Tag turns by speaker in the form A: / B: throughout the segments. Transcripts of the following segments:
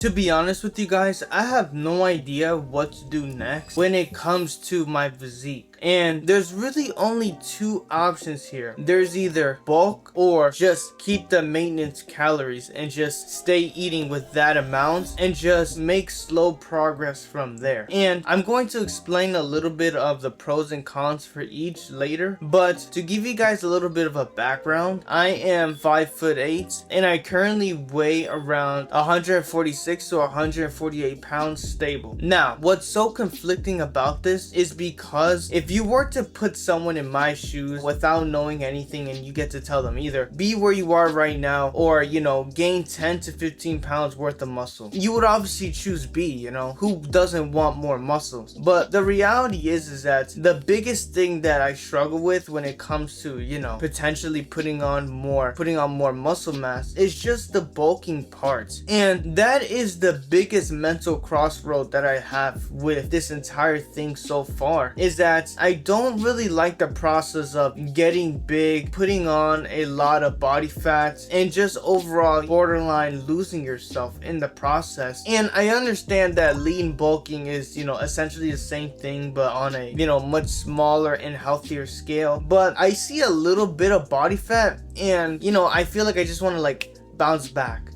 A: To be honest with you guys, I have no idea what to do next when it comes to my physique. And there's really only two options here. There's either bulk or just keep the maintenance calories and just stay eating with that amount and just make slow progress from there. And I'm going to explain a little bit of the pros and cons for each later, but to give you guys a little bit of a background, I am 5'8" and I currently weigh around 146 to 148 pounds stable. Now, what's so conflicting about this is because if you were to put someone in my shoes without knowing anything and you get to tell them either be where you are right now or, gain 10 to 15 pounds worth of muscle, you would obviously choose B. Who doesn't want more muscles? But the reality is that the biggest thing that I struggle with when it comes to, potentially putting on more muscle mass is just the bulking parts. And that is the biggest mental crossroad that I have with this entire thing so far, is that I don't really like the process of getting big, putting on a lot of body fat, and just overall borderline losing yourself in the process. And I understand that lean bulking is, essentially the same thing, but on a, much smaller and healthier scale. But I see a little bit of body fat and, I feel like I just want to bounce back.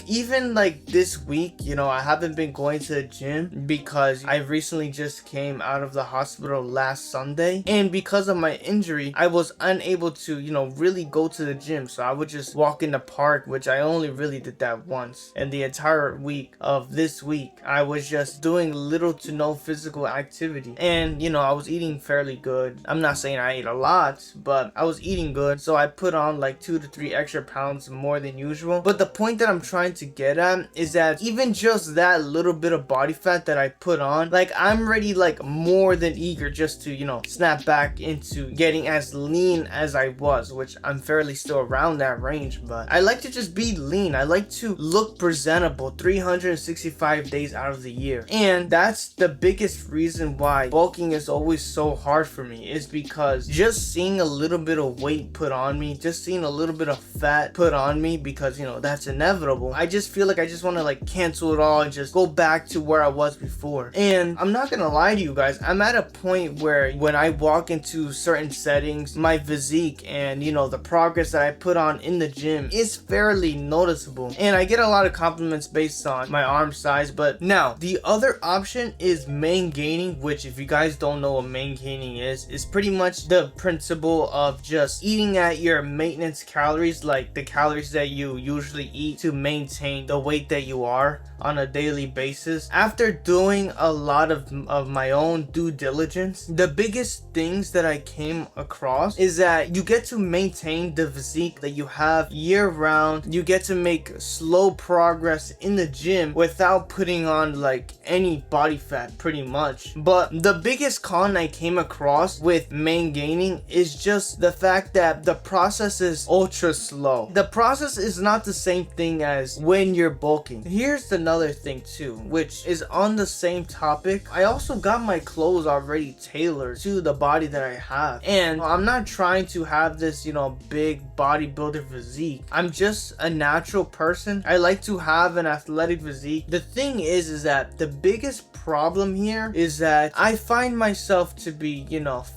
A: Even this week, I haven't been going to the gym because I recently just came out of the hospital last Sunday, and because of my injury I was unable to really go to the gym. So I would just walk in the park, which I only really did that once, and the entire week of this week I was just doing little to no physical activity. And I was eating fairly good. I'm not saying I ate a lot, but I was eating good, so I put on 2 to 3 extra pounds more than usual. But the point that I'm trying to get at is that even just that little bit of body fat that I put on, I'm already more than eager just to snap back into getting as lean as I was, which I'm fairly still around that range. But I like to just be lean. I like to look presentable 365 days out of the year. And that's the biggest reason why bulking is always so hard for me, is because just seeing a little bit of weight put on me, just seeing a little bit of fat put on me, because that's inevitable, I just feel like I just want to cancel it all and just go back to where I was before. And I'm not gonna lie to you guys, I'm at a point where when I walk into certain settings, my physique and the progress that I put on in the gym is fairly noticeable, and I get a lot of compliments based on my arm size. But now the other option is main gaining, which, if you guys don't know what main gaining is pretty much the principle of just eating at your maintenance calories, the calories that you usually eat to maintain the weight that you are on a daily basis. After doing a lot of my own due diligence, the biggest things that I came across is that you get to maintain the physique that you have year round. You get to make slow progress in the gym without putting on any body fat pretty much. But the biggest con I came across with main gaining is just the fact that the process is ultra slow. The process is not the same thing as when you're bulking. Here's another thing too, which is on the same topic. I also got my clothes already tailored to the body that I have, and I'm not trying to have this big bodybuilder physique. I'm just a natural person. I like to have an athletic physique. The thing is that the biggest problem here is that I find myself to be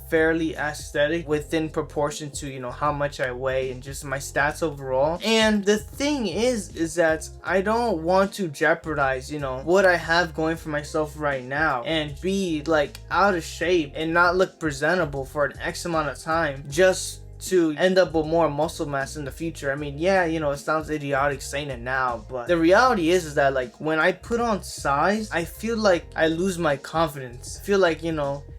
A: fairly aesthetic within proportion to how much I weigh and just my stats overall. And the thing is that I don't want to jeopardize what I have going for myself right now and be out of shape and not look presentable for an X amount of time just to end up with more muscle mass in the future. I mean, yeah, it sounds idiotic saying it now, but the reality is that when I put on size, I feel like I lose my confidence. I feel like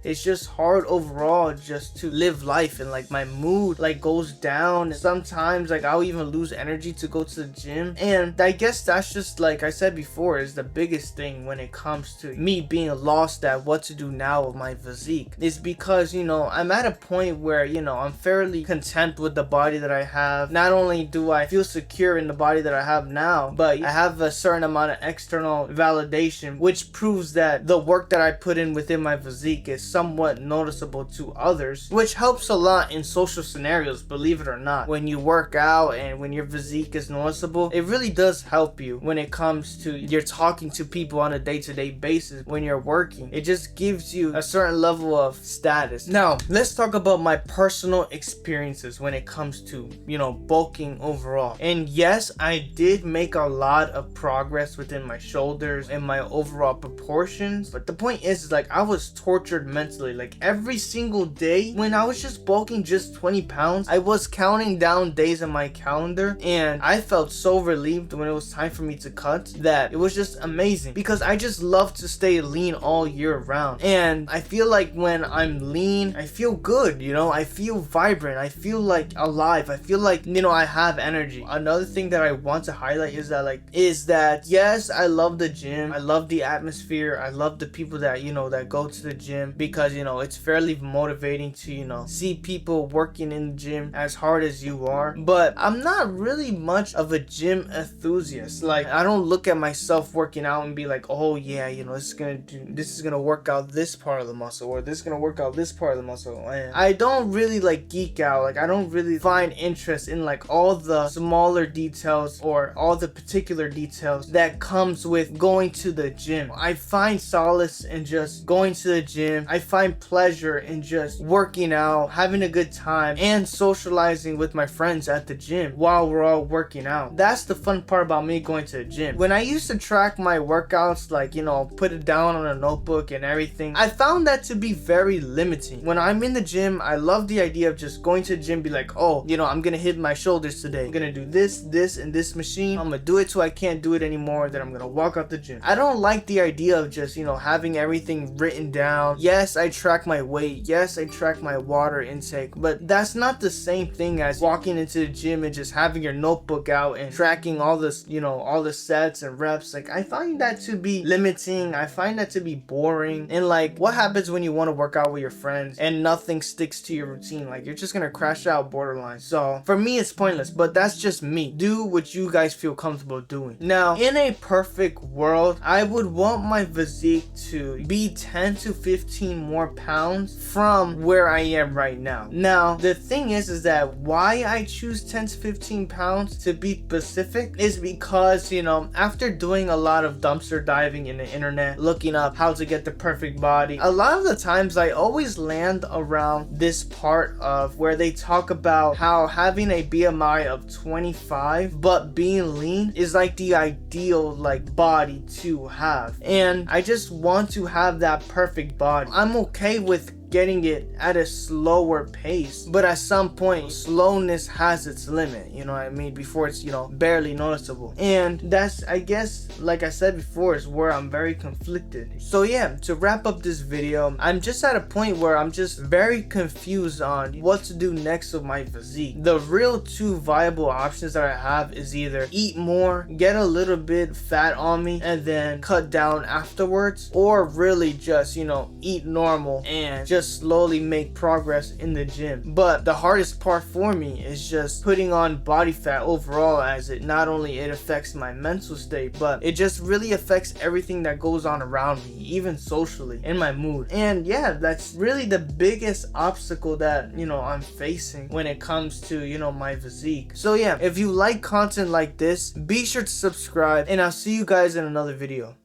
A: it's just hard overall just to live life, and my mood goes down. Sometimes I'll even lose energy to go to the gym. And I guess that's just, like I said before, is the biggest thing when it comes to me being lost at what to do now with my physique, is because I'm at a point where I'm fairly content with the body that I have. Not only do I feel secure in the body that I have now, but I have a certain amount of external validation, which proves that the work that I put in within my physique is somewhat noticeable to others, which helps a lot in social scenarios, believe it or not. When you work out and when your physique is noticeable, it really does help you when it comes to you're talking to people on a day-to-day basis. When you're working, it just gives you a certain level of status. Now let's talk about my personal experiences when it comes to, you know, bulking overall. And yes, I did make a lot of progress within my shoulders and my overall proportions, but the point is like I was tortured mentally. Like every single day when I was just bulking just 20 pounds, I was counting down days in my calendar, and I felt so relieved when it was time for me to cut that it was just amazing, because I just love to stay lean all year round. And I feel like when I'm lean, I feel good, you know, I feel vibrant, I feel like alive, I feel like, you know, I have energy. Another thing that I want to highlight is that yes, I love the gym, I love the atmosphere, I love the people that, you know, that go to the gym, because, you know, it's fairly motivating to, you know, see people working in the gym as hard as you are. But I'm not really much of a gym enthusiast. Like I don't look at myself working out and be like, oh yeah, you know, this is gonna work out this part of the muscle, or this is gonna work out this part of the muscle. And I don't really like geek out. Like I don't really find interest in like all the smaller details or all the particular details that comes with going to the gym. I find solace in just going to the gym. I find pleasure in just working out, having a good time, and socializing with my friends at the gym while we're all working out. That's the fun part about me going to the gym. When I used to track my workouts, like, you know, put it down on a notebook and everything, I found that to be very limiting. When I'm in the gym, I love the idea of just going to the gym, be like, oh, you know, I'm gonna hit my shoulders today, I'm gonna do this and this machine, I'm gonna do it till I can't do it anymore, then I'm gonna walk out the gym. I don't like the idea of just, you know, having everything written down. Yes, I track my weight, yes, I track my water intake, but that's not the same thing as walking into the gym and just having your notebook out and tracking all this, you know, all the sets and reps. Like I find that to be limiting, I find that to be boring. And like, what happens when you want to work out with your friends and nothing sticks to your routine? Like you're just gonna crash out borderline. So for me it's pointless, but that's just me. Do what you guys feel comfortable doing. Now in a perfect world, I would want my physique to be 10 to 15 more pounds from where I am right now. Now the thing is that why I choose 10 to 15 pounds to be specific is because, you know, after doing a lot of dumpster diving in the internet, looking up how to get the perfect body, a lot of the times I always land around this part of where they talk about how having a BMI of 25 but being lean is like the ideal like body to have. And I just want to have that perfect body. I'm okay with getting it at a slower pace, but at some point slowness has its limit, you know what I mean, before it's, you know, barely noticeable. And that's, I guess, like I said before, is where I'm very conflicted. So yeah, to wrap up this video, I'm just at a point where I'm just very confused on what to do next with my physique. The real two viable options that I have is either eat more, get a little bit fat on me, and then cut down afterwards, or really just, you know, eat normal and just slowly make progress in the gym. But the hardest part for me is just putting on body fat overall, as it not only it affects my mental state, but it just really affects everything that goes on around me, even socially, and my mood. And yeah, that's really the biggest obstacle that, you know, I'm facing when it comes to, you know, my physique. So yeah, if you like content like this, be sure to subscribe, and I'll see you guys in another video.